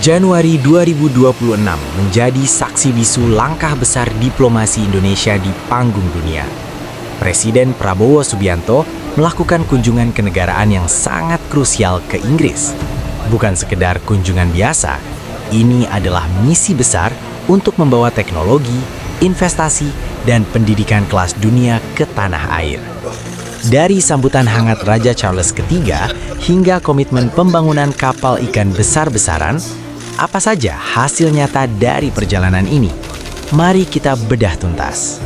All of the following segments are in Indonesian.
Januari 2026 menjadi saksi bisu langkah besar diplomasi Indonesia di panggung dunia. Presiden Prabowo Subianto melakukan kunjungan kenegaraan yang sangat krusial ke Inggris. Bukan sekedar kunjungan biasa, ini adalah misi besar untuk membawa teknologi, investasi, dan pendidikan kelas dunia ke tanah air. Dari sambutan hangat Raja Charles III hingga komitmen pembangunan kapal ikan besar-besaran, apa saja hasil nyata dari perjalanan ini? Mari kita bedah tuntas.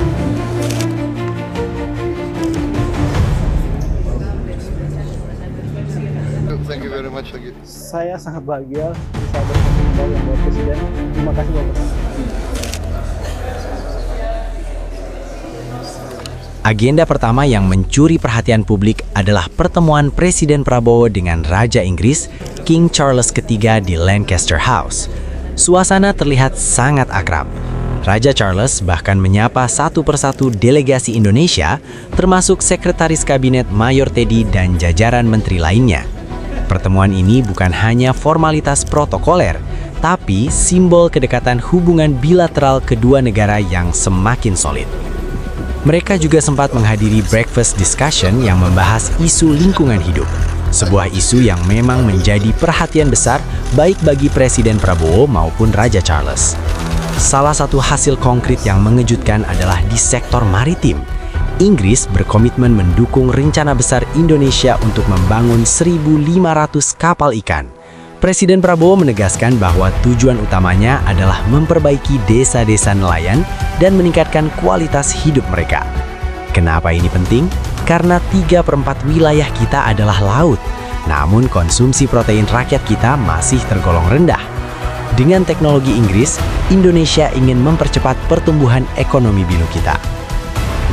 Thank you very much. Saya sangat bahagia bisa bertemu kembali dengan Bapak Presiden. Terima kasih Bapak. Agenda pertama yang mencuri perhatian publik adalah pertemuan Presiden Prabowo dengan Raja Inggris, King Charles III di Lancaster House. Suasana terlihat sangat akrab. Raja Charles bahkan menyapa satu persatu delegasi Indonesia, termasuk Sekretaris Kabinet Mayor Teddy dan jajaran menteri lainnya. Pertemuan ini bukan hanya formalitas protokoler, tapi simbol kedekatan hubungan bilateral kedua negara yang semakin solid. Mereka juga sempat menghadiri breakfast discussion yang membahas isu lingkungan hidup, sebuah isu yang memang menjadi perhatian besar baik bagi Presiden Prabowo maupun Raja Charles. Salah satu hasil konkret yang mengejutkan adalah di sektor maritim. Inggris berkomitmen mendukung rencana besar Indonesia untuk membangun 1.500 kapal ikan. Presiden Prabowo menegaskan bahwa tujuan utamanya adalah memperbaiki desa-desa nelayan dan meningkatkan kualitas hidup mereka. Kenapa ini penting? Karena 3/4 wilayah kita adalah laut, namun konsumsi protein rakyat kita masih tergolong rendah. Dengan teknologi Inggris, Indonesia ingin mempercepat pertumbuhan ekonomi biru kita.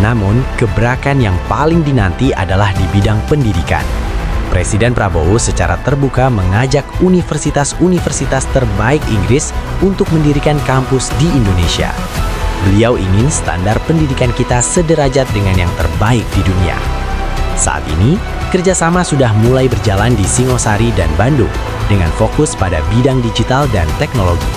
Namun, gebrakan yang paling dinanti adalah di bidang pendidikan. Presiden Prabowo secara terbuka mengajak universitas-universitas terbaik Inggris untuk mendirikan kampus di Indonesia. Beliau ingin standar pendidikan kita sederajat dengan yang terbaik di dunia. Saat ini, kerjasama sudah mulai berjalan di Singosari dan Bandung dengan fokus pada bidang digital dan teknologi.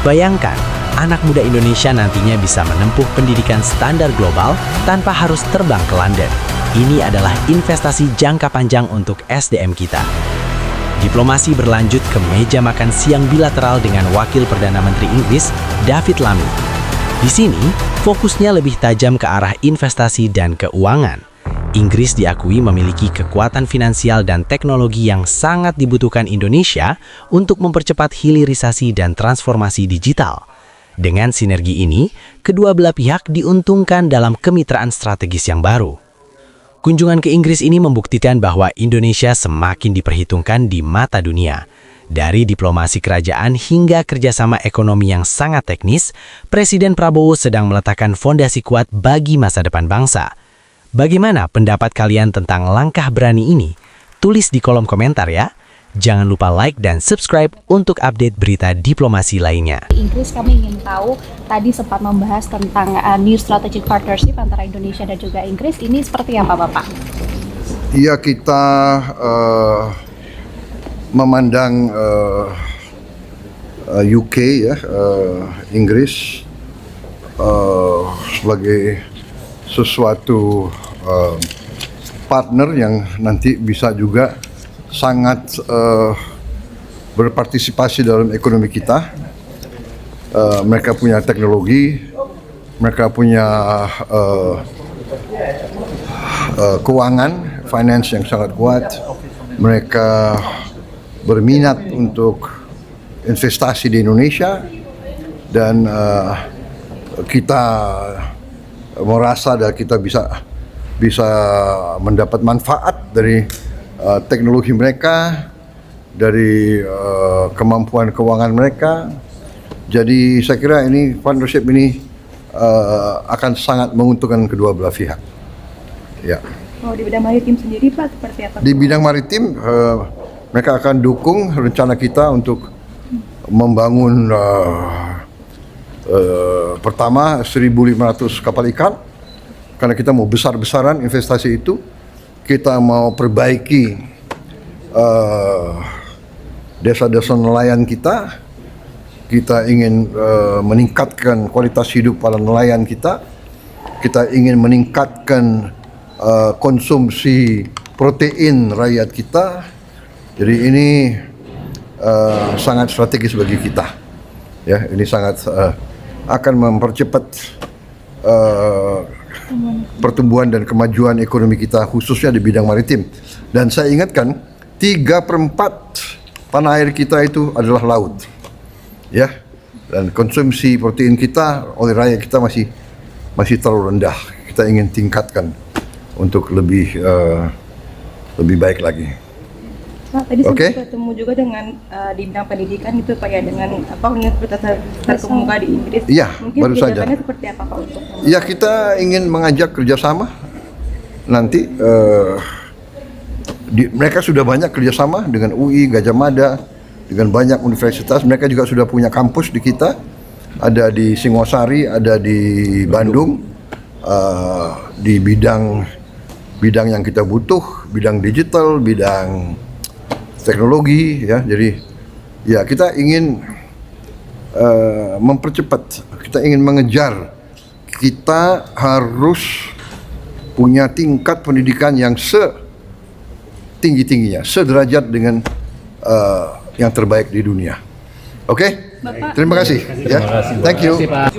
Bayangkan, anak muda Indonesia nantinya bisa menempuh pendidikan standar global tanpa harus terbang ke London. Ini adalah investasi jangka panjang untuk SDM kita. Diplomasi berlanjut ke meja makan siang bilateral dengan Wakil Perdana Menteri Inggris, David Lammy. Di sini, fokusnya lebih tajam ke arah investasi dan keuangan. Inggris diakui memiliki kekuatan finansial dan teknologi yang sangat dibutuhkan Indonesia untuk mempercepat hilirisasi dan transformasi digital. Dengan sinergi ini, kedua belah pihak diuntungkan dalam kemitraan strategis yang baru. Kunjungan ke Inggris ini membuktikan bahwa Indonesia semakin diperhitungkan di mata dunia. Dari diplomasi kerajaan hingga kerjasama ekonomi yang sangat teknis, Presiden Prabowo sedang meletakkan fondasi kuat bagi masa depan bangsa. Bagaimana pendapat kalian tentang langkah berani ini? Tulis di kolom komentar ya. Jangan lupa like dan subscribe untuk update berita diplomasi lainnya. Inggris, kami ingin tahu, tadi sempat membahas tentang New Strategic Partnership antara Indonesia dan juga Inggris. Ini seperti apa, Bapak? Iya, kita memandang UK ya, Inggris sebagai sesuatu partner yang nanti bisa juga sangat berpartisipasi dalam ekonomi kita. Mereka punya teknologi, mereka punya keuangan, finance yang sangat kuat. Mereka berminat untuk investasi di Indonesia dan kita merasa dan kita bisa mendapat manfaat dari teknologi mereka, dari kemampuan keuangan mereka. Jadi saya kira ini partnership ini akan sangat menguntungkan kedua belah pihak. Ya. Oh, di bidang maritim sendiri, Pak, seperti apa? Di bidang maritim, mereka akan dukung rencana kita untuk membangun pertama 1.500 kapal ikan, karena kita mau besar-besaran investasi itu. Kita mau perbaiki desa-desa nelayan kita, kita ingin meningkatkan kualitas hidup para nelayan kita. Kita ingin meningkatkan konsumsi protein rakyat kita. Jadi ini sangat strategis bagi kita. Ya, ini sangat akan mempercepat pertumbuhan dan kemajuan ekonomi kita, khususnya di bidang maritim. Dan saya ingatkan, 3/4 tanah air kita itu adalah laut. Ya, dan konsumsi protein kita oleh rakyat kita masih terlalu rendah. Kita ingin tingkatkan untuk lebih baik lagi. Pak, tadi Oke. sempat ketemu juga dengan di bidang pendidikan itu Pak ya, dengan universitas terkemuka di Inggris. Iya, Mungkin baru saja. kegiatannya seperti apa Pak untuk Ya, kita ingin mengajak kerjasama. Nanti mereka sudah banyak kerjasama dengan UI, Gajah Mada, dengan banyak universitas. Mereka juga sudah punya kampus di kita. Ada di Singosari, ada di Bandung. Di bidang yang kita butuh, bidang digital, bidang teknologi, ya. Jadi ya, kita ingin mempercepat, kita ingin mengejar. Kita harus punya tingkat pendidikan yang setinggi-tingginya, sederajat dengan yang terbaik di dunia. Oke? Terima kasih. Ya. Thank you. Pak.